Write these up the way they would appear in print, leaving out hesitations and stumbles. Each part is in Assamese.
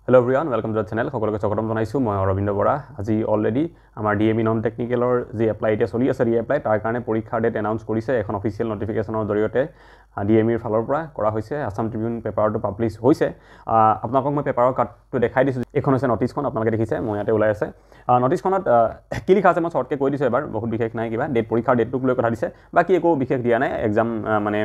Hello everyone, welcome to the channel. সকলোকে স্বাগতম জনাইছো মই অৰবিন্দ বৰা। আজি অলৰেডি আমাৰ ডিএমই নন টেকনিকেলৰ যে এপ্লাই এতিয়া চলি আছে ৰিএপ্লাই তাৰ কাৰণে পৰীক্ষাৰ ডেট এনাউন্স কৰিছে এখন অফিচিয়েল নটিফিকেশনৰ জৰিয়তে ডিএমইৰ ফালৰ পৰা কৰা হৈছে আসাম ট্ৰিবিউন পেপাৰটো পাবলিছ হৈছে আপোনালোকক মই পেপাৰৰ কাটটো দেখাই দিছো এখন হৈছে নটিছখন আপোনালোকে দেখিছে মই ইয়াতে ওলাই আছে নটিছখনত কি লিখা আছে মই শৰ্টকে কৈ দিছো এবাৰ বহুত বিশেষ নাই কিবা ডেট পৰীক্ষাৰ ডেটটোক লৈ কথা দিছে বাকি একো বিশেষ দিয়া নাই এক্সাম মানে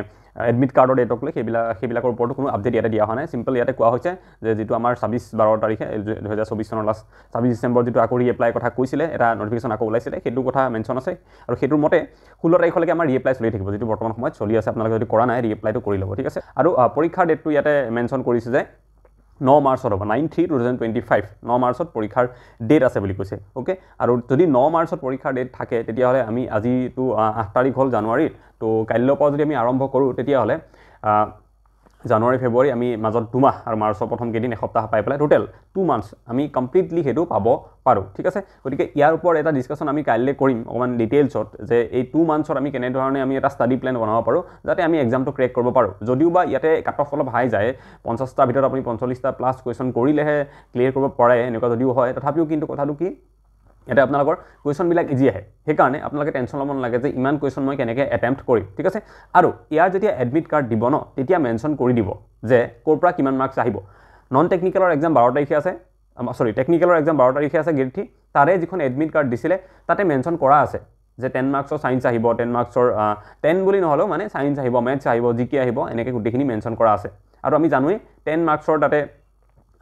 এডমিট কাৰ্ডৰ ডেটক লৈ সেইবিলাকৰ ওপৰতো কোনো আপডেট ইয়াতে দিয়া হোৱা নাই সিম্পল ইয়াতে কোৱা হৈছে যে যেটো আমাৰ 26-12 তাৰিখে 2024 চনৰ লাষ্ট 26 ডিসেম্বৰ যেটো আকৌ ৰিএপ্লাই কথা কৈছিলে এটা নটিফিকেশন আকৌ ওলাইছিলে সেইটো কথা মেনশন আছে আৰু সেইটোৰ মতে 16 তাৰিখলৈকে আমাৰ ৰিএপ্লাই চলি থাকিব যেটো বৰ্তমান সময়ত চলি আছে আপোনালোকে যদি কৰা নাই ৰিএপ্লাইটো কৰি ল'ব ঠিক আছে আৰু পৰীক্ষাৰ ডেটটো ইয়াতে মেনশন কৰিছে যে 9 মাৰ্চত হ'ব 9/3/2025 9 মাৰ্চত পৰীক্ষাৰ ডেট আছে বুলি কৈছে ওকে আৰু যদি 9 মাৰ্চত পৰীক্ষাৰ ডেট থাকে তেতিয়া হলে আমি আজি তো 8 তাৰিখ হল জানুৱাৰী তো কাইলৈৰ পৰা যদি আমি আৰম্ভ কৰো তেতিয়া হলে জানুৱাৰী ফেব্ৰুৱাৰী আমি মাজত 2 মাহ আৰু মাৰ্চৰ প্ৰথম কেদিন এসপ্তাহ পাই পেলাই টোটাল 2 মান্থস আমি কমপ্লিটলি হেতু পাব পাৰো ঠিক আছে গতিকে ইয়াৰ ওপৰত এটা ডিসকাশন আমি কাইলৈ কৰিম অকমান ডিটেইলছত যে এই 2 মান্থসৰ আমি কেনে ধৰণে আমি এটা ষ্টাডি প্ল্যান বনাব পাৰো যাতে আমি এক্সামটো ক্ৰেক কৰিব পাৰো যদিও বা ইয়াতে কাট অফ অলপ হাই যায় 50 টা ভিতৰত আপুনি 45 টা প্লাস কোৱেশ্চন কৰিলেহে ক্লিয়াৰ কৰিব পাৰে এনেকুৱা যদিও হয় তথাপিও কিন্তু কথাটো কি এটা আপোনালোকৰ কোৱেশ্চন বিলাক ইজি আহে সেই কাৰণে আপোনালোকে টেনচন লব নালাগে যে ইমান কোৱেশ্চন মই কেনেকৈ অ্যাটেম্প্ট কৰিম ঠিক আছে আৰু ইয়াৰ যেতিয়া এডমিট কাৰ্ড দিব ন তেতিয়া মেনশন কৰি দিব যে কোৰ পৰা কিমান মাৰ্কস আহিব নন টেকনিকেলৰ এক্সাম 12 তাৰিখে আছে সৰি টেকনিকেলৰ এক্সাম 12 তাৰিখে আছে গ্ৰেড 3 তাৰে যিখন এডমিট কাৰ্ড দিছিলে তাতে মেনশন কৰা আছে যে 10 মাৰ্কসৰ সায়েন্স আহিব 10 মাৰ্কসৰ 10 বুলি নহলো মানে সায়েন্স আহিব ম্যাথছ আহিব জিকে আহিব এনেকৈ গুটেখিনি মেনশন কৰা আছে আৰু আমি জানোই 10 মাৰ্কসৰ তাতে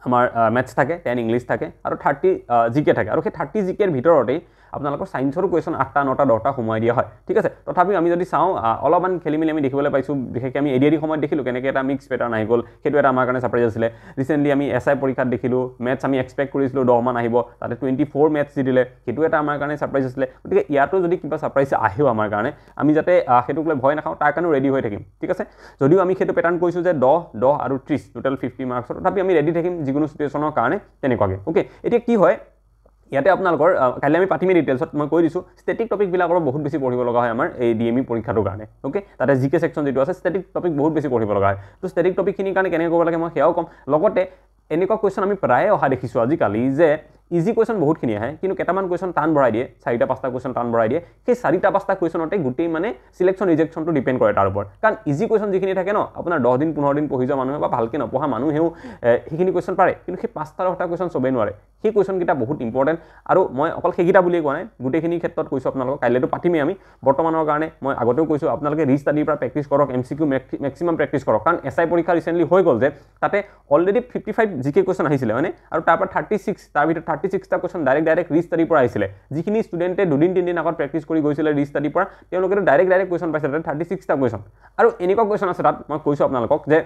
আমাৰ ম্যাথছ থাকে 10 ইংলিশ থাকে আৰু 30 জিকে থাকে আৰু সেই 30 জিকেৰ ভিতৰতে আপোনালোকৰ সায়েন্সৰ কোৱেশ্চন 8টা 9টা 10টা সময় দিয়া হয় ঠিক আছে তথাপি আমি যদি চাও অলপমান খেলিমেলি আমি দেখিবলৈ পাইছো বিশেষকৈ আমি এডিআৰি সময়ত দেখিলো কেনেকৈ এটা মিক্স প্যাটাৰ্ন আহি গল সেইটো এটা আমাৰ কাৰণে সাৰপ্ৰাইজ আছিল ৰিসেন্টলি আমি এসআই পৰীক্ষাত দেখিলো ম্যাথছ আমি এক্সপেক্ট কৰিছিলো 10 মান আহিব তাতে 24 ম্যাথছ দি দিলে সেইটো এটা আমাৰ কাৰণে সাৰপ্ৰাইজ আছিল গতিকে ইয়াতো যদি কিবা সাৰপ্ৰাইজ আহিও আমাৰ কাৰণে আমি যাতে হেতুক লৈ ভয় নাখাও তাৰ কাৰণে ৰেডি হৈ থাকিম ঠিক আছে যদিও আমি হেতু প্যাটাৰ্ন কৈছো যে 10 আৰু 30 টোটাল 50 মাৰ্কছৰ তথাপি আমি ৰেডি থাকিম যিকোনো সিচুৱেচনৰ কাৰণে তেনেকুৱাকে ওকে এতিয়া কি হয় ইয়াতে আপোনালোকৰ কাইলৈ আমি পাতিমি ডিটেইলছত মই কৈ দিছো ষ্টেটিক টপিক বিলাকৰ বহুত বেছি পঢ়িব লগা হয় আমাৰ এই ডিএমই পৰীক্ষাটোৰ কাৰণে ওকে তাতে জিকে সেকশন যেটো আছে ষ্টেটিক টপিক বহুত বেছি পঢ়িব লগা হয় তো ষ্টেটিক টপিক খিনি কাৰণে কেনে কৰিব লাগে মই হেয়াও কম লগতে এনেকুৱা কোৱেশ্চন আমি প্ৰায় অহা দেখিছো আজিকালি যে ইজি কোৱেশ্চন বহুত খিনি আহে কিন্তু কেটামান কোৱেশ্চন টান বঢ়াই দিয়ে 4টা 5টা কোৱেশ্চন টান বঢ়াই দিয়ে সেই 4টা 5টা কোৱেশ্চনতে গুটেই মানে সিলেকশন ৰিজেকশনটো ডিপেন্ড কৰে তাৰ ওপৰত কাৰণ ইজি কোৱেশ্চন যিখিনি থাকে ন আপোনাৰ 10 দিন 15 দিন পঢ়ি যোৱা মানুহে বা ভালকে নপঢ়া মানুহেও সেইখিনি কোৱেশ্চন পাৰে কিন্তু সেই 5টা 6টা কোৱেশ্চন সবে নোৱাৰে সেই কোৱেশ্চন কিটা বহুত ইম্পৰ্টেন্ট আৰু মই অকল সেইকিটা বুলি কোৱা নাই গুটেখিনি ক্ষেত্ৰত কৈছো আপোনালোকক কাইলৈটো পাতিমে আমি বৰ্তমানৰ কাৰণে মই আগতেও কৈছো আপোনালোকে ৰিস্টাডিৰ পৰা প্ৰেক্টিছ কৰক এমসিকিউ ম্যাক্সিমাম প্ৰেক্টিছ কৰক কাৰণ এসআই পৰীক্ষা ৰিসেন্টলি হৈ গল যে তাতে অলৰেডি 55 জিকে কোৱেশ্চন আহিছিলে মানে আৰু তাৰ পৰা 36 তাৰ ভিতৰত 36 টা কোৱেশ্চন ডাইৰেক্ট ৰিস্টাডিৰ পৰা আহিছিলে যিখিনি ষ্টুডেন্টে দুদিন তিনদিন আগত প্ৰেক্টিছ কৰি গৈছিলে ৰিস্টাডিৰ পৰা তেওঁলোকে ডাইৰেক্ট কোৱেশ্চন পাইছে 36 টা কোৱেশ্চন আৰু এনেকুৱা কোৱেশ্চন আছে তাত মই কৈছো আপোনালোকক যে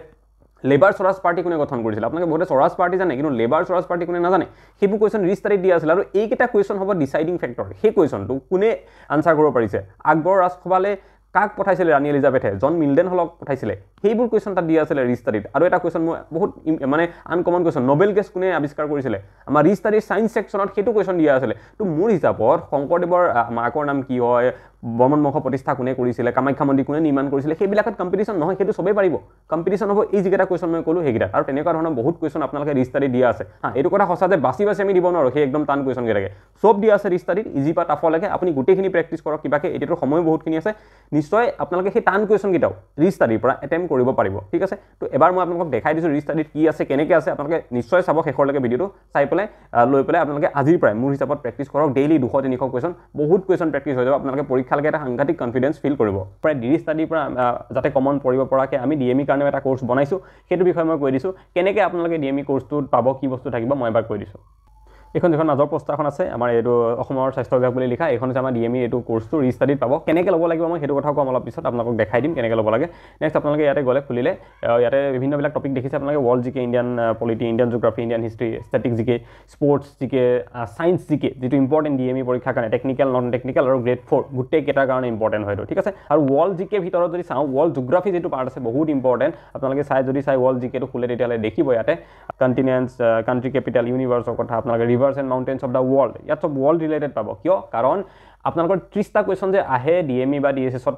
লেবাৰ স্বৰাজ পাৰ্টি কোনে গঠন কৰিছিল আপোনালোকে বহুতে স্বৰাজ পাৰ্টি জানে কিন্তু লেবাৰ স্বৰাজ পাৰ্টি কোনে নাজানে সেইবোৰ কোৱেশ্চন ৰিস্টাডিত দিয়া আছিল আৰু এইকেইটা কোৱেশ্চন হ'ব ডিসাইডিং ফেক্টৰ সেই কোৱেশ্চনটো কোনে আনসাৰ কৰিব পাৰিছে আকবৰ ৰাজখোৱালে কাক পঠাইছিল ৰাণী এলিজাবেথে জন মিলডেন হলক পঠাইছিল সেইবোৰ কোৱেশ্চন তাত দিয়া আছিল ৰিস্টাডিত আৰু এটা কোৱেশ্চন বহুত মানে আনকমন কোৱেশ্চন নোবেল গেছ কোনে আৱিষ্কাৰ কৰিছিল আমাৰ ৰিস্টাডিৰ সায়েন্স সেকশনত হেতু কোৱেশ্চন দিয়া আছিল তো মোৰ হিচাপত শংকৰদেৱৰ মাকৰ নাম কি হয় বৰ্মন বংশ প্ৰতিষ্ঠা কোনে কৰিছিল কামাখ্যা মন্দিৰ কোনে নিৰ্মাণ কৰিছিল সেইবিলাকত কম্পিটিশন নহয় হেতু সবে পাৰিব কম্পিটিশন হ'ব এই যিকেটা কোৱেশ্চন মই কলো সেইকেটা আৰু তেনেকুৱা ধৰণৰ বহুত কোৱেশ্চন আপোনালোকে ৰিস্টাডি দিয়া আছে এইটো কথা সঁচা যে বাছি আমি দিব নোৱাৰো সেই একদম টান কোৱেশ্চন কেটাকে সব দিয়া আছে ৰিস্টাডিত ইজি পা টাফলৈকে আপুনি গুটেখিনি প্ৰেক্টিছ কৰক কিবাকে এতিয়াটো সময় বহুতখিনি আছে নিশ্চয় আপোনালোকে সেই টান কোৱেশ্চন কিটাও ৰিস্টাডিৰ পৰা অ্যাটেম্প কৰিব পাৰিব ঠিক আছে তো এবাৰ মই আপোনালোকক দেখাই দিছো ৰিস্টাডিত কি আছে কেনেকৈ আছে আপোনালোকে নিশ্চয় চাব শেষৰলৈকে ভিডিওটো চাই পেলাই লৈ পেলাই আপোনালোকে আজিৰ পৰা মোৰ হিচাপত প্ৰেক্টিছ কৰক ডেইলি 200 300 কোৱেশ্চন বহুত কোৱেশ্চন প্ৰেক্টিছ হৈ যাব আপোনালোকে পৰীক্ষালৈকে এটা সাংঘাতিক কনফিডেন্স ফিল কৰিব প্ৰায় ৰিস্টাডিৰ পৰা যাতে কমন পৰিব পৰাকে আমি ডিএমই কাৰণে এটা কোৰ্স বনাইছো সেইটো বিষয়ে মই কৈ দিছো কেনেকৈ আপোনালোকে ডিএমই কোৰ্সটো পাব কি বস্তু থাকিব মই এবাৰ কৈ দিছো এখন যখন মাজৰ পোষ্টাৰখন আছে আমাৰ এটো অসমৰ স্বাস্থ্য বিভাগ বুলি লিখা এখন আছে আমাৰ ডিএমই এটো কোৰ্সটো ৰিস্টাডিত পাব কেনেকৈ ল'ব লাগিব মই হেতু কথা কম অলপ পিছত আপোনালোকক দেখাই দিম কেনেকৈ ল'ব লাগে নেক্সট আপোনালোকে ইয়াতে গলে খুলিলে ইয়াতে বিভিন্ন বিলাক টপিক দেখিছে আপোনালোকে ওয়াৰ্ল্ড জিকে Indian polity Indian geography Indian history static জিকে স্পৰ্টছ জিকে সায়েন্স জিকে যেটো ইম্পৰ্টেন্ট ডিএমই পৰীক্ষাৰ কাৰণে টেকনিক্যাল নন টেকনিক্যাল আৰু গ্ৰেড 4 গুটে কেটাৰ কাৰণে ইম্পৰ্টেন্ট হয়তো ঠিক আছে আৰু ওয়াৰ্ল্ড জিকে ভিতৰত যদি চাও ওয়াৰ্ল্ড জিওগ্ৰাফি যেটো পাৰ্ট আছে বহুত ইম্পৰ্টেন্ট আপোনালোকে চাই যদি চাই ওয়াৰ্ল্ড জিকে টো খুলে তেতিয়ালে দেখিব ইয়াতে কন্টিনেন্টস কান্ট্ৰি ক্যাপিটাল ইউনিভাৰ্ছৰ কথা আপোনালোকে reverse and mountains of the world ইয়াত চব ৱৰ্ল্ড ৰিলেটেড পাব কিয় কাৰণ আপোনালোকৰ 30টা কুৱেশ্যন যে আহে ডিএমই বা ডিএছএছত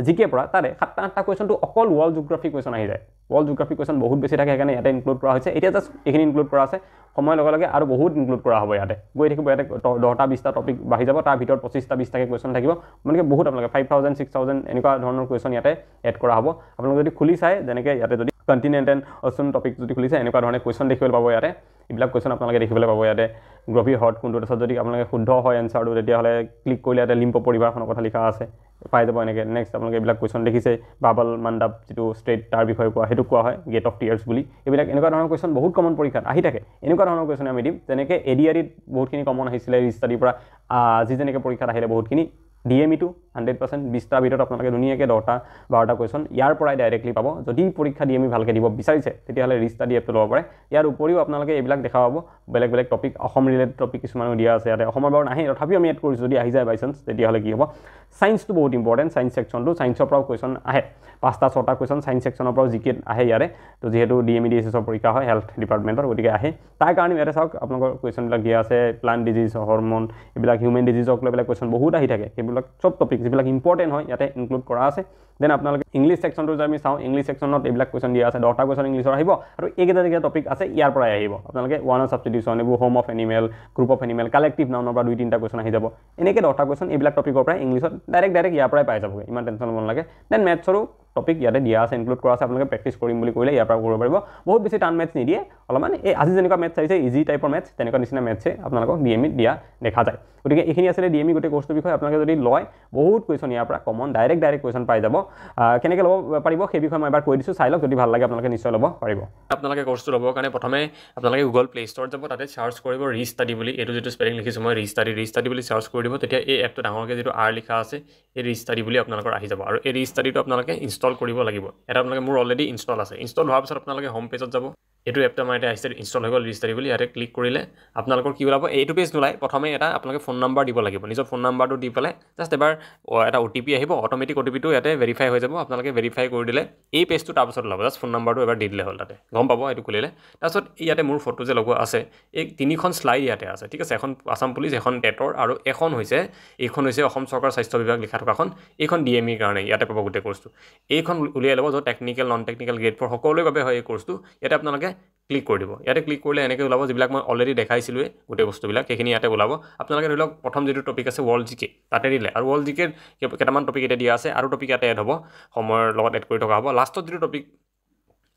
জিকে পৰা তাৰে 7টা 8টা কুৱেশ্যনটো অকল ৱৰ্ল্ড জিঅ'গ্ৰাফি কুৱেশ্যন আহি যায় ৱৰ্ল্ড জিঅ'গ্ৰাফি কুৱেশ্যন বহুত বেছি থাকে সেইকাৰণে ইয়াতে ইনক্লুড কৰা হৈছে এতিয়া জাষ্ট এইখিনি ইনক্লুড কৰা আছে সময়ৰ লগে লগে আৰু বহুত ইনক্লুড কৰা হ'ব ইয়াতে গৈ থাকিব ইয়াতে 10টা 20টা টপিক বাঢ়ি যাব তাৰ ভিতৰত 25টা 20টাকে কুৱেশ্যন থাকিব মানে বহুত আপোনালোকে 5000 6000 এনেকুৱা ধৰণৰ কুৱেশ্যন ইয়াতে এড কৰা হ'ব আপোনালোকে যদি খুলি চাই যেনেকৈ ইয়াতে যদি কণ্টিনেণ্ট এণ্ড অচেন টপিক যদি খুলি চাই এনেকুৱা ধৰণে কুৱেশ্যন দেখিবলৈ পাব ইয়াতে এইবিলাক কুৱেশ্যন আপোনালোকে দেখিবলৈ পাব ইয়াতে গ্ৰভি হট কোনটো তাৰপিছত যদি আপোনালোকে শুদ্ধ হয় এনচাৰটো তেতিয়াহ'লে ক্লিক কৰিলে ইয়াতে লিম্প পৰিবাৰখনৰ কথা লিখা আছে পাই যাব এনেকৈ নেক্সট আপোনালোকে এইবিলাক কুৱেশ্যন দেখিছে বাবল মাণ্ডাপ যিটো ষ্টেট তাৰ বিষয়ে কোৱা সেইটো কোৱা হয় গেট অফ টিয়াৰ্ছ বুলি এইবিলাক এনেকুৱা ধৰণৰ কুৱেশ্যন বহুত কমন পৰীক্ষাত আহি থাকে এনেকুৱা ধৰণৰ কুৱেশ্যন আমি দিম যেনেকৈ এডিআৰিত বহুতখিনি কমন আহিছিলে ৰিষ্টাডিৰ পৰা আজি যেনেকৈ পৰীক্ষাত আহিলে বহুতখিনি ডিএমইটো 100% 20টাৰ ভিতৰত আপোনালোকে ধুনীয়াকৈ 10টা 12টা কুৱেশ্যন ইয়াৰ পৰাই ডাইৰেক্টলি পাব যদি পৰীক্ষা ডিএমই ভালকৈ দিব বিচাৰিছে তেতিয়াহ'লে ৰিষ্টাডি এপটো ল'ব পাৰে ইয়াৰ উপৰিও আপোনালোকে এইবিলাক দেখা পাব বেলেগ বেলেগ টপিক অসম ৰিলেটেড টপিক কিছুমানো দিয়া আছে ইয়াতে অসমৰ বাৰু নাহে তথাপিও আমি এড কৰিছোঁ যদি আহি যায় বাই চান্স তেতিয়াহ'লে কি হ'ব ছায়েন্সটো বহুত ইম্পৰ্টেণ্ট ছায়েন্স ছেকশ্যনটো ছায়েন্সৰ পৰাও কুৱেশ্যন আহে 5টা 6টা কুৱেশ্যন ছায়েন্স ছেকশ্যনৰ পৰাও জিকে আহে ইয়াৰে তো যিহেতু ডিএমই ডিএছএছৰ পৰীক্ষা হয় হেল্থ ডিপাৰ্টমেণ্টৰ গতিকে আহে তাৰ কাৰণে ইয়াতে চাওক আপোনালোকৰ কুৱেশ্যনবিলাক দিয়া আছে প্লান্ট ডিজিজ হৰমন এইবিলাক হিউমেন ডিজিজক লৈ পেলাই কুৱেশ্যন বহুত আহি থাকে সেইবিলাক চব টপিক যিবিলাক ইম্পৰ্টেণ্ট হয় ইয়াতে ইনক্লুড কৰা আছে দেন আপোনালোকে ইংলিছ ছেকশ্যনটো যদি আমি চাওঁ ইংলিছ ছেকশ্যনত এইবিলাক কুৱেশ্যন দিয়া আছে 10টা কুৱেশ্যন ইংলিছৰ আহিব আৰু এইকেইটা যিকেইটা টপিক আছে ইয়াৰ পৰাই আহিব আপোনালোকে ওৱান অফ ছাবষ্টিটিউশ্যন এইবোৰ home of animal group of animal collective নাউনৰ পৰা 2-3টা কুৱেশ্যন আহি যাব এনেকৈ 10টা কুৱেশ্যন এইবিলাক টপিকৰ পৰাই ইংলিছত ডাইৰেক্ট ইয়াৰ পৰাই পাই যাবগৈ ইমান টেনশ্যন ল'ব নালাগে দেন মেথছৰো টপিক ইয়াতে দিয়া আছে ইনক্লুড কৰা আছে আপোনালোকে প্ৰেক্টিছ কৰিম বুলি কৰিলে ইয়াৰ পৰা কৰিব পাৰিব বহুত বেছি টান মেথছ নিদিয়ে অলপমান এই আজি যেনেকুৱা মেথছ আহিছে ইজি টাইপৰ মেথছ তেনেকুৱা নিচিনা মেথছে আপোনালোকক ডিএমইত দিয়া দেখা যায় গতিকে এইখিনি আছিলে ডিএমই গোটেই কোৰ্চটোৰ বিষয়ে আপোনালোকে যদি লয় বহুত কুৱেশ্যন ইয়াৰ পৰা কমন ডাইৰেক্ট কুৱেশ্যন পাই যাব কেনেকৈ ল'ব পাৰিব সেই বিষয়ে মই এবাৰ কৈ দিছোঁ চাই লওক যদি ভাল লাগে আপোনালোকে নিশ্চয় ল'ব পাৰিব আপোনালোকে কোৰ্চটো ল'বৰ কাৰণে প্ৰথমে আপোনালোকে গুগল প্লে ষ্ট'ৰত যাব তাতে চাৰ্চ কৰিব ৰিষ্টাডি বুলি এইটো যিটো স্পেলিং লিখিছোঁ মই ৰিষ্টাডি বুলি চাৰ্চ কৰি দিব তেতিয়া এই এপটো ডাঙৰকৈ যিটো আৰ লিখা আছে এই ৰিষ্টাডি বুলি আপোনালোকৰ আহি যাব আৰু এই ৰিষ্টাডিটো আপোনালোকে ইনষ্টল কৰিব লাগিব এটা আপোনালোকে মোৰ অলৰেডি ইনষ্টল আছে ইনষ্টল হোৱাৰ পিছত আপোনালোকে হোম পেজত যাব এইটো এপটো আমাৰ এতিয়া আহিছে ইনষ্টল হৈ গ'ল ৰিষ্টাডি বুলি ইয়াতে ক্লিক কৰিলে আপোনালোকৰ কি ওলাব এইটো পেজ নোলায় প্ৰথমে এটা আপোনালোকে ফোন নাম্বাৰ দিব লাগিব নিজৰ ফোন নাম্বাৰটো দি পেলাই জাষ্ট এবাৰ এটা OTP আহিব অট'মেটিক OTPটো ইয়াতে ভেৰিফাই হৈ যাব আপোনালোকে ভেৰিফাই কৰি দিলে এই পেজটো তাৰপিছত ওলাব জাষ্ট ফোন নাম্বাৰটো এবাৰ দি দিলে হ'ল তাতে গম পাব এইটো খুলিলে তাৰপিছত ইয়াতে মোৰ ফটো যে লগোৱা আছে এই 3খন শ্লাইড ইয়াতে আছে ঠিক আছে এখন আসাম পুলিচ এখন টেটৰ আৰু এইখন হৈছে অসম চৰকাৰ স্বাস্থ্য বিভাগ লিখা থকাখন এইখন ডিএমইৰ কাৰণে ইয়াতে পাব গোটেই কোৰ্চটো এইখন উলিয়াই ল'ব য'ত technical non technical grade for সকলোৰে বাবে হয় এই কোৰ্চটো ইয়াতে আপোনালোকে ক্লিক কৰি দিব ইয়াতে ক্লিক কৰিলে এনেকৈ ওলাব যিবিলাক মই অলৰেডি দেখাইছিলোঁৱে গোটেই বস্তুবিলাক সেইখিনি ইয়াতে ওলাব আপোনালোকে ধৰি লওক প্ৰথম যিটো টপিক আছে ৱৰ্ল্ড জিকে তাতে দিলে আৰু ৱৰ্ল্ড জিকেৰ কেইটামান টপিক এতিয়া দিয়া আছে আৰু টপিক ইয়াতে এড হ'ব সময়ৰ লগত এড কৰি থকা হ'ব লাষ্টত যিটো টপিক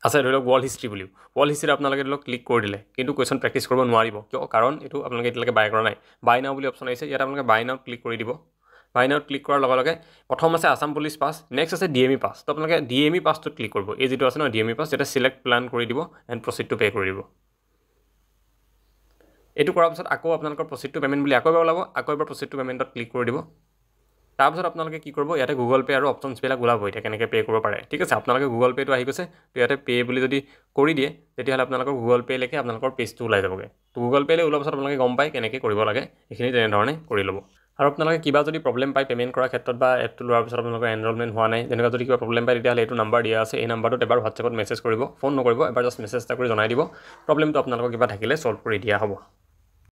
আছে ধৰি লওক ৱৰ্ল্ড হিষ্ট্ৰী বুলিও ৱৰ্ল্ড হিষ্ট্ৰী আপোনালোকে ধৰি লওক ক্লিক কৰি দিলে কিন্তু কুৱেশ্যন প্ৰেক্টিছ কৰিব নোৱাৰিব কিয় কাৰণ এইটো আপোনালোকে এতিয়ালৈকে বাই কৰা নাই বাই নাও বুলি অপশ্যন আহিছে ইয়াত আপোনালোকে বাই নাওত ক্লিক কৰি দিব বাই নাওত ক্লিক কৰাৰ লগে লগে প্ৰথম আছে আসাম পুলিচ পাছ নেক্সট আছে ডিএমই পাছ তো আপোনালোকে ডিএমই পাছটোত ক্লিক কৰিব এই যিটো আছে ন ডিএমই পাছ এটা চিলেক্ট প্লান কৰি দিব এণ্ড প্ৰচিড টু পে' কৰি দিব এইটো কৰাৰ পিছত আকৌ আপোনালোকৰ প্ৰচিড টু পে'মেণ্ট বুলি আকৌ এবাৰ ওলাব আকৌ এবাৰ প্ৰচিড টু পে'মেণ্টত ক্লিক কৰি দিব তাৰপিছত আপোনালোকে কি কৰিব ইয়াতে গুগল পে' আৰু অপশ্যনছবিলাক ওলাব এতিয়া কেনেকৈ পে' কৰিব পাৰে ঠিক আছে আপোনালোকে গুগল পে'টো আহি গৈছে তো ইয়াতে পে' বুলি যদি কৰি দিয়ে তেতিয়াহ'লে আপোনালোকৰ গুগল পে'লৈকে আপোনালোকৰ পেজটো ওলাই যাবগৈ তো গুগল পে'লৈ ওলোৱাৰ পাছত আপোনালোকে গম পায় কেনেকৈ কৰিব লাগে এইখিনি তেনেধৰণে কৰি ল'ব আৰু আপোনালোকে কিবা যদি প্ৰব্লেম পায় পে'মেণ্ট কৰাৰ ক্ষেত্ৰত বা এপটো লোৱাৰ পিছত আপোনালোকৰ এনৰলমেণ্ট হোৱা নাই তেনেকুৱা যদি কিবা প্ৰব্লেম পায় তেতিয়াহ'লে এইটো নাম্বাৰ দিয়া আছে এই নাম্বাৰটোত এবাৰ হোৱাটছএপত মেছেজ কৰিব ফোন নকৰিব এবাৰ জাষ্ট মেছেজ এটা কৰি জনাই দিব প্ৰব্লেমটো আপোনালোকৰ কিবা থাকিলে ছল্ভ কৰি দিয়া হ'ব